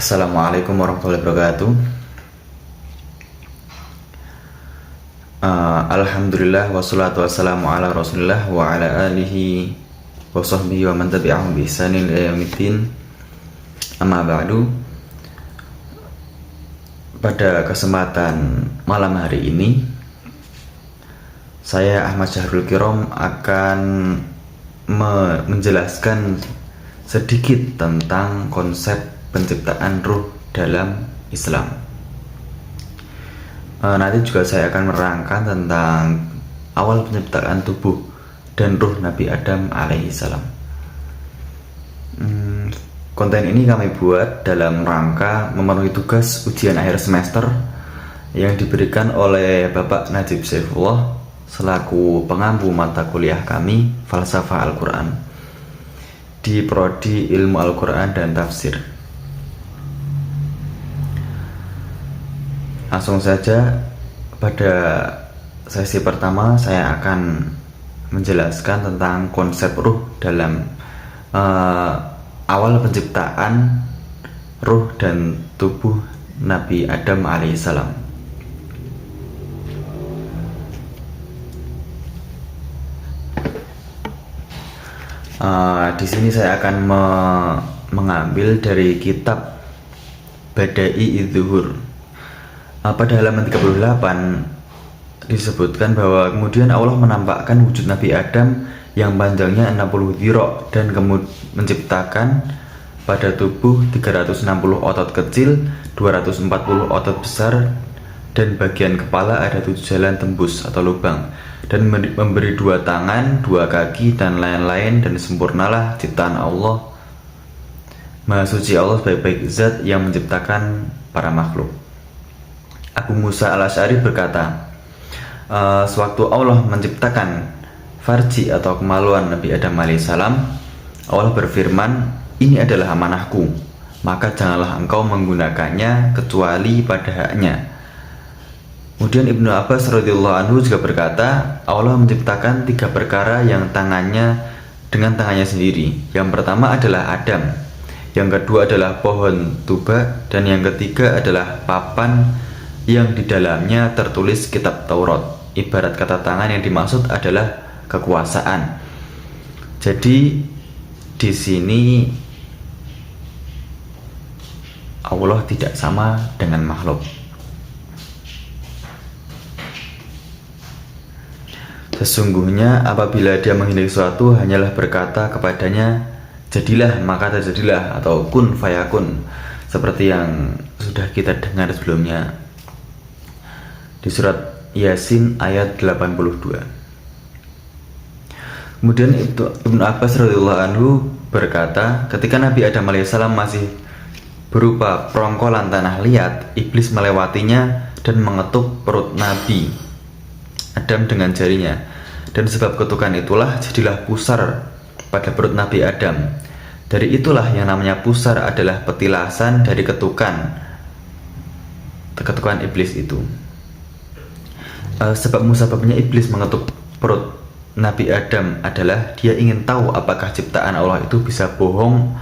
Assalamualaikum warahmatullahi wabarakatuh. Alhamdulillah wassalatu wassalamu ala rasulillah wa ala alihi wa sahbihi wa man tabi'ahum bi ihsanin ila yaumiddin. Amma ba'du. Pada kesempatan malam hari ini, saya Ahmad Syahrul Kirom akan menjelaskan sedikit tentang konsep penciptaan ruh dalam Islam. Nanti juga saya akan menerangkan tentang awal penciptaan tubuh dan ruh Nabi Adam alaihissalam. Konten ini kami buat dalam rangka memenuhi tugas ujian akhir semester yang diberikan oleh Bapak Najib Saifullah selaku pengampu mata kuliah kami Falsafah Al-Quran di Prodi Ilmu Al-Quran dan Tafsir. Langsung saja, pada sesi pertama saya akan menjelaskan tentang konsep ruh dalam awal penciptaan ruh dan tubuh Nabi Adam alaihissalam. Di sini saya akan mengambil dari kitab Bada'i Idzuhur. Pada halaman 38 disebutkan bahwa kemudian Allah menampakkan wujud Nabi Adam yang panjangnya 60 dhira' dan kemudian menciptakan pada tubuh 360 otot kecil, 240 otot besar, dan bagian kepala ada 7 jalan tembus atau lubang, dan memberi 2 tangan, 2 kaki, dan lain-lain, dan sempurnalah ciptaan Allah. Maha suci Allah sebaik-baik zat yang menciptakan para makhluk. Abu Musa al-Asy'ari berkata, sewaktu Allah menciptakan farji atau kemaluan Nabi Adam alaihissalam, Allah berfirman, ini adalah amanahku, maka janganlah engkau menggunakannya kecuali pada haknya. Kemudian Ibnu Abbas radhiyallahu anhu juga berkata, Allah menciptakan 3 perkara yang dengan tangannya sendiri. Yang pertama adalah Adam, yang kedua adalah pohon tuba, dan yang ketiga adalah papan yang di dalamnya tertulis kitab Taurat. Ibarat kata tangan yang dimaksud adalah kekuasaan. Jadi di sini Allah tidak sama dengan makhluk. Sesungguhnya apabila dia menghendaki sesuatu, hanyalah berkata kepadanya jadilah, maka terjadilah, atau kun fayakun, seperti yang sudah kita dengar sebelumnya di surat Yasin ayat 82. Kemudian Ibnu Abbas radhiyallahu anhu berkata, ketika Nabi Adam alaihissalam masih berupa perongkolan tanah liat, iblis melewatinya dan mengetuk perut Nabi Adam dengan jarinya, dan sebab ketukan itulah jadilah pusar pada perut Nabi Adam. Dari itulah yang namanya pusar adalah petilasan dari ketukan iblis itu. Sebab musababnya iblis mengetuk perut Nabi Adam adalah dia ingin tahu apakah ciptaan Allah itu bisa bolong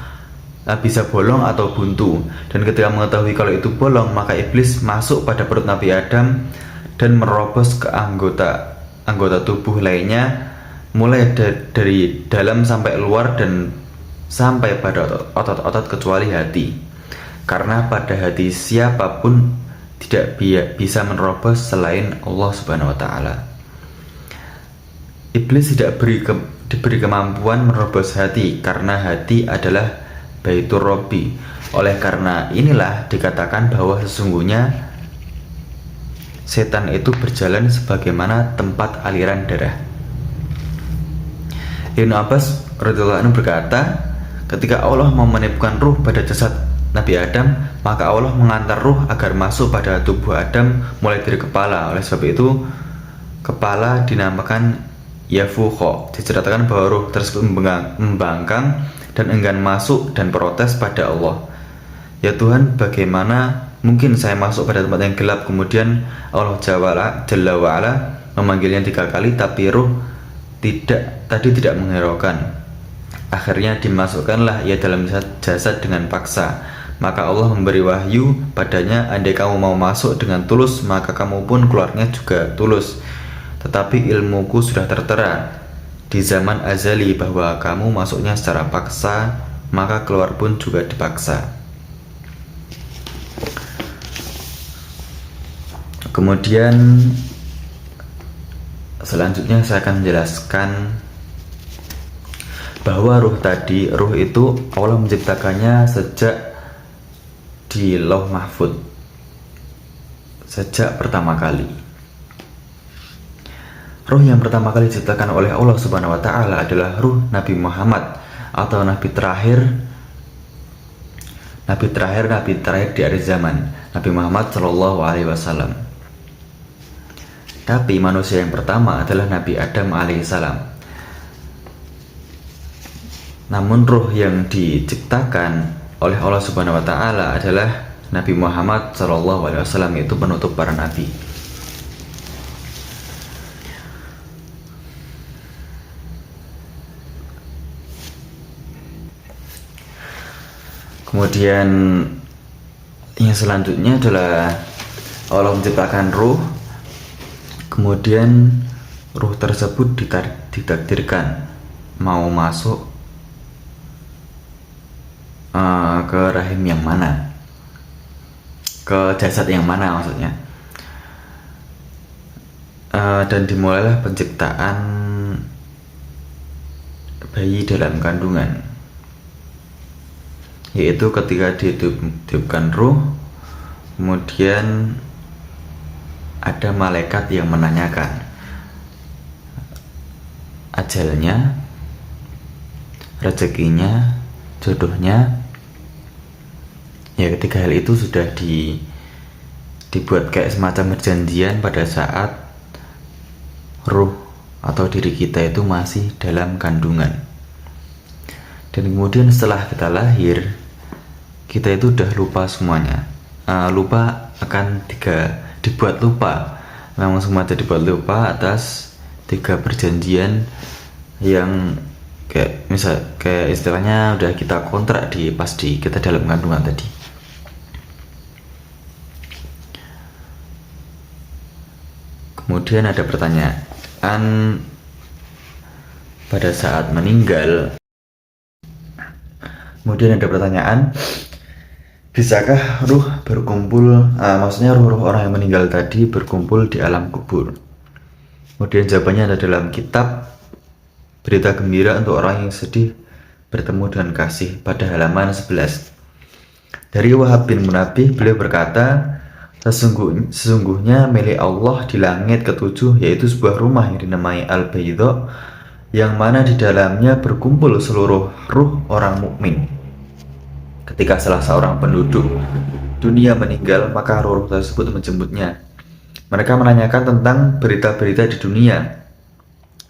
atau buntu. Dan ketika mengetahui kalau itu bolong, maka iblis masuk pada perut Nabi Adam dan merobos ke anggota tubuh lainnya, mulai dari dalam sampai luar dan sampai pada otot-otot kecuali hati. Karena pada hati siapapun tidak bisa menerobos selain Allah Subhanahu wa Ta'ala. Iblis tidak diberi kemampuan menerobos hati, karena hati adalah Baitur Robbi. Oleh karena inilah dikatakan bahwa sesungguhnya setan itu berjalan sebagaimana tempat aliran darah. Ibnu Abbas radhiyallahu anhu berkata, ketika Allah mau meniupkan ruh pada jasad Nabi Adam, maka Allah mengantar ruh agar masuk pada tubuh Adam mulai dari kepala. Oleh sebab itu, kepala dinamakan Yafukho. Diceritakan bahwa ruh tersebut membangkang dan enggan masuk dan protes pada Allah. Ya Tuhan, bagaimana mungkin saya masuk pada tempat yang gelap? Kemudian Allah Jalla wa'ala memanggilnya 3 kali, tapi ruh tidak menghiraukan. Akhirnya dimasukkanlah ia dalam jasad dengan paksa. Maka Allah memberi wahyu padanya, andai kamu mau masuk dengan tulus, maka kamu pun keluarnya juga tulus. Tetapi ilmuku sudah tertera di zaman azali bahwa kamu masuknya secara paksa, maka keluar pun juga dipaksa. Kemudian selanjutnya saya akan menjelaskan bahwa ruh tadi, ruh itu Allah menciptakannya sejak di Lauh Mahfud, sejak pertama kali. Ruh yang pertama kali diciptakan oleh Allah Subhanahu wa Ta'ala adalah ruh Nabi Muhammad, atau nabi terakhir di akhir zaman, Nabi Muhammad Shallallahu Alaihi Wasallam. Tapi manusia yang pertama adalah Nabi Adam alaihissalam. Namun ruh yang diciptakan oleh Allah Subhanahu wa Ta'ala adalah Nabi Muhammad Shallallahu Alaihi Wasallam, yaitu penutup para nabi. Kemudian yang selanjutnya adalah Allah menciptakan ruh. Kemudian ruh tersebut ditakdirkan mau masuk ke rahim yang mana, ke jasad yang mana maksudnya. Dan dimulailah penciptaan bayi dalam kandungan, yaitu ketika dihidupkan ruh, kemudian ada malaikat yang menanyakan ajalnya, rezekinya, jodohnya. Ya, ketika hal itu sudah dibuat kayak semacam perjanjian pada saat ruh atau diri kita itu masih dalam kandungan. Dan kemudian setelah kita lahir, kita itu udah lupa semuanya. Dibuat lupa. Memang semuanya dibuat lupa atas 3 perjanjian yang kayak istilahnya udah kita kontrak pas kita dalam kandungan tadi. Kemudian ada pertanyaan pada saat meninggal. Kemudian ada pertanyaan, bisakah ruh berkumpul, maksudnya ruh-ruh orang yang meninggal tadi berkumpul di alam kubur? Kemudian jawabannya ada dalam kitab Berita Gembira untuk Orang yang Sedih Bertemu dengan Kasih pada halaman 11. Dari Wahab bin Munabih, beliau berkata, sesungguhnya milik Allah di langit ke-7, yaitu sebuah rumah yang dinamai Al-Baydha, yang mana di dalamnya berkumpul seluruh ruh orang mukmin. Ketika salah seorang penduduk dunia meninggal, maka ruh tersebut menjemputnya. Mereka menanyakan tentang berita-berita di dunia,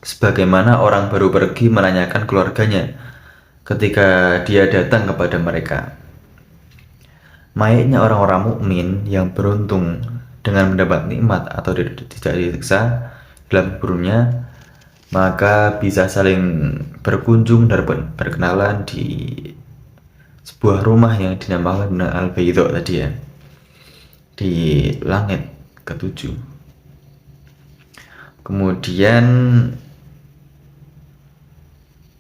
sebagaimana orang baru pergi menanyakan keluarganya ketika dia datang kepada mereka. Mayatnya orang-orang mukmin yang beruntung dengan mendapat nikmat atau tidak disiksa dalam kuburnya, maka bisa saling berkunjung dan berkenalan di sebuah rumah yang dinamakan Al-Baydha tadi ya, di langit ke-7. Kemudian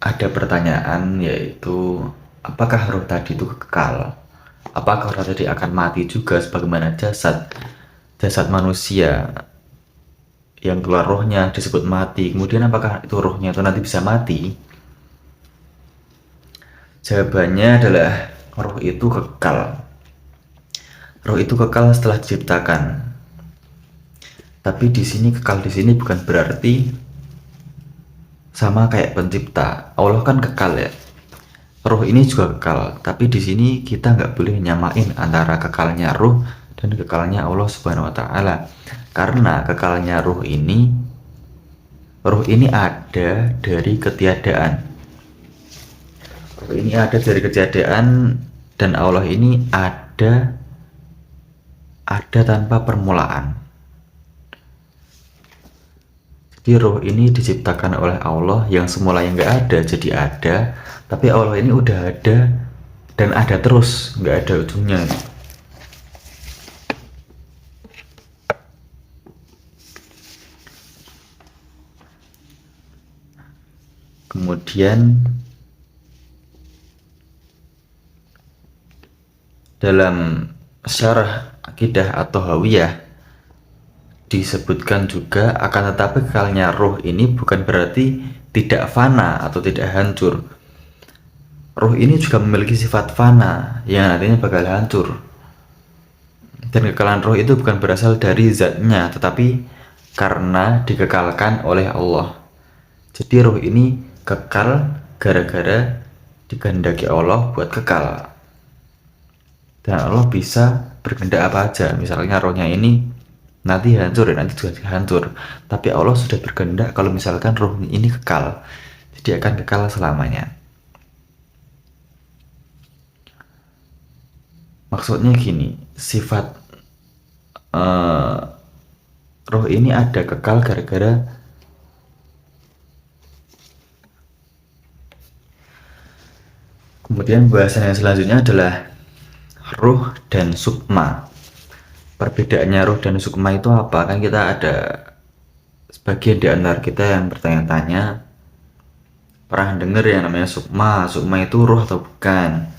ada pertanyaan, yaitu apakah roh tadi itu kekal? Apakah roh tadi akan mati juga sebagaimana jasad manusia yang keluar rohnya disebut mati? Kemudian apakah itu rohnya itu nanti bisa mati? Jawabannya adalah roh itu kekal. Roh itu kekal setelah diciptakan. Tapi di sini kekal di sini bukan berarti sama kayak pencipta. Allah kan kekal ya. Roh ini juga kekal, tapi di sini kita nggak boleh nyamain antara kekalnya roh dan kekalnya Allah Subhanahu wa Ta'ala. Karena kekalnya roh ini ada dari ketiadaan. Roh ini ada dari ketiadaan, dan Allah ini ada tanpa permulaan. Jadi roh ini diciptakan oleh Allah yang semula yang nggak ada jadi ada, tapi Allah ini udah ada dan ada terus, nggak ada ujungnya. Kemudian dalam syarah akidah atau hawiyah disebutkan juga, akan tetapi kekalnya roh ini bukan berarti tidak fana atau tidak hancur. Roh ini juga memiliki sifat fana yang nantinya bakal hancur. Dan kekalahan roh itu bukan berasal dari zatnya, tetapi karena dikekalkan oleh Allah. Jadi roh ini kekal gara-gara dikehendaki Allah buat kekal. Dan Allah bisa berkehendak apa aja. Misalnya rohnya ini nanti hancur, nanti juga hancur. Tapi Allah sudah berkehendak kalau misalkan roh ini kekal, jadi akan kekal selamanya. Maksudnya gini, sifat roh ini ada kekal gara-gara kemudian bahasan yang selanjutnya adalah ruh dan sukma. Perbedaannya ruh dan sukma itu apa? Kan kita ada sebagian di antara kita yang bertanya-tanya, pernah dengar yang namanya sukma. Sukma itu ruh atau bukan?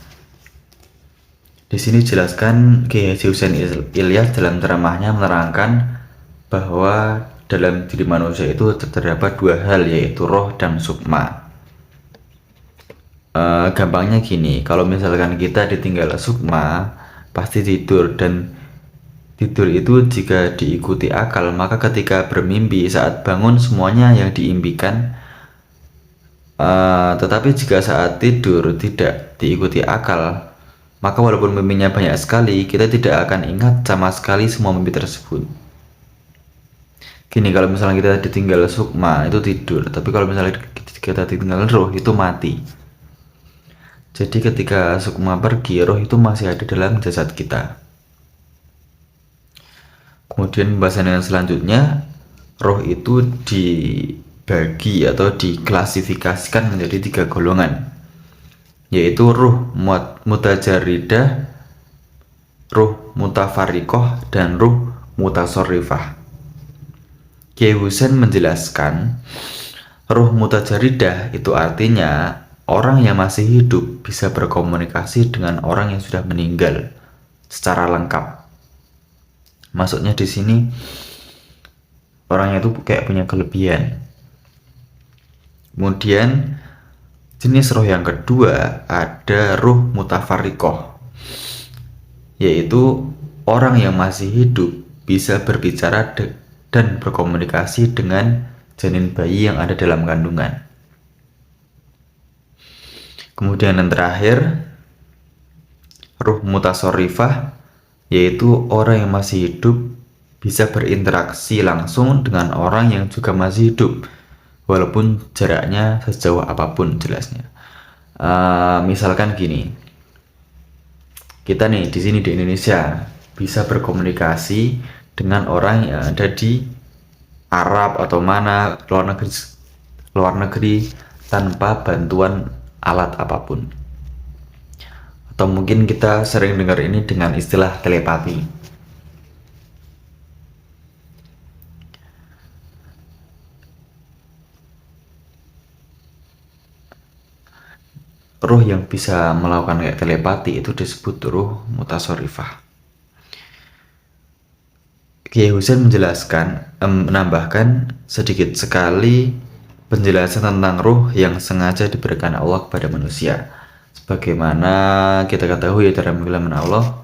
Di sini jelaskan Kiai Haji Husain Ilyas dalam ceramahnya menerangkan bahwa dalam diri manusia itu terdapat dua hal, yaitu roh dan sukma. Gampangnya gini, kalau misalkan kita ditinggal sukma pasti tidur, dan tidur itu jika diikuti akal, maka ketika bermimpi saat bangun semuanya yang diimpikan. Tetapi jika saat tidur tidak diikuti akal, maka walaupun mimpinya banyak sekali, kita tidak akan ingat sama sekali semua mimpi tersebut. Gini, kalau misalnya kita ditinggal sukma itu tidur, tapi kalau misalnya kita ditinggal roh itu mati. Jadi ketika sukma pergi, roh itu masih ada dalam jasad kita. Kemudian pembahasan yang selanjutnya, roh itu dibagi atau diklasifikasikan menjadi 3 golongan, yaitu ruh mutajaridah, ruh mutafarikoh, dan ruh mutasorrifah. Kiai Husain menjelaskan, ruh mutajaridah itu artinya orang yang masih hidup bisa berkomunikasi dengan orang yang sudah meninggal secara lengkap. Maksudnya di sini orangnya itu kayak punya kelebihan. Kemudian jenis roh yang kedua ada ruh mutafarikoh, yaitu orang yang masih hidup bisa berbicara dan berkomunikasi dengan janin bayi yang ada dalam kandungan. Kemudian yang terakhir, ruh mutasorrifah, yaitu orang yang masih hidup bisa berinteraksi langsung dengan orang yang juga masih hidup, walaupun jaraknya sejauh apapun jelasnya. Misalkan gini, kita nih di sini di Indonesia bisa berkomunikasi dengan orang yang ada di Arab atau mana luar negeri tanpa bantuan alat apapun. Atau mungkin kita sering dengar ini dengan istilah telepati. Ruh yang bisa melakukan kayak telepati itu disebut ruh mutasorrifah. Kiai Husain menambahkan sedikit sekali penjelasan tentang ruh yang sengaja diberikan Allah kepada manusia. Sebagaimana kita ketahui dalam firman Allah,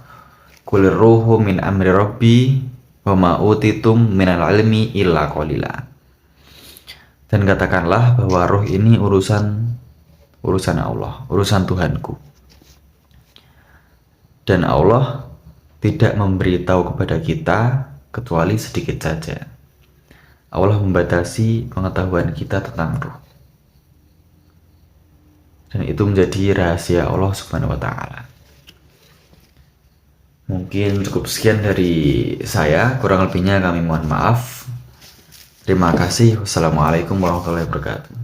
"Qulir ruhu min amri rabbi wa ma utitum minal ilmi illa qalila." Dan katakanlah bahwa ruh ini urusan Allah, urusan Tuhanku. Dan Allah tidak memberitahu kepada kita kecuali sedikit saja. Allah membatasi pengetahuan kita tentang ruh. Dan itu menjadi rahasia Allah Subhanahu wa Ta'ala. Mungkin cukup sekian dari saya, kurang lebihnya kami mohon maaf. Terima kasih. Wassalamualaikum warahmatullahi wabarakatuh.